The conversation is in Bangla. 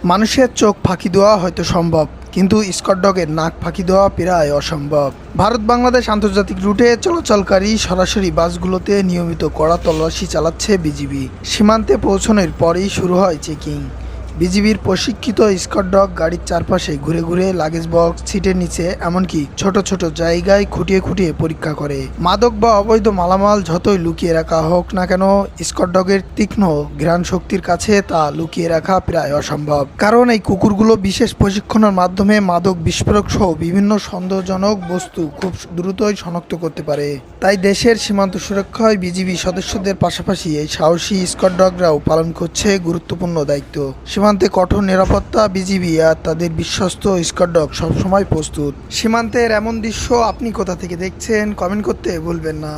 মানুষের চোখ ফাঁকি দেওয়া হয়তো সম্ভব, কিন্তু স্কটডগের নাক ফাঁকি দেওয়া প্রায় অসম্ভব। ভারত বাংলাদেশ আন্তর্জাতিক রুটে চলাচলকারী সরাসরি বাসগুলোতে নিয়মিত কড়া তল্লাশি চালাচ্ছে বিজিবি। সীমান্তে পৌঁছানোর পরেই শুরু হয় চেকিং। বিজিবির প্রশিক্ষিত স্কটডগ গাড়ির চারপাশে ঘুরে ঘুরে লাগেজ বক্স, সিটের নিচে, এমনকি ছোট ছোট জায়গায় খুঁটিয়ে খুঁটিয়ে পরীক্ষা করে। মাদক বা অবৈধ মালামাল যতই লুকিয়ে রাখা হোক না কেন, স্কটডগের তীক্ষ্ণ ঘ্রাণ শক্তির কাছে তা লুকিয়ে রাখা প্রায় অসম্ভব। কারণ এই কুকুরগুলো বিশেষ প্রশিক্ষণের মাধ্যমে মাদক, বিস্ফোরক সহ বিভিন্ন সন্দেহজনক বস্তু খুব দ্রুতই শনাক্ত করতে পারে। তাই দেশের সীমান্ত সুরক্ষায় বিজিবি সদস্যদের পাশাপাশি এই সাহসী স্কটডগরাও পালন করছে গুরুত্বপূর্ণ দায়িত্ব। সীমান্তে কঠোর নিরাপত্তা, বিজিবি আর তাদের বিশ্বস্ত স্কটডগ সবসময় প্রস্তুত। সীমান্তের এমন দৃশ্য আপনি কোথা থেকে দেখছেন কমেন্ট করতে ভুলবেন না।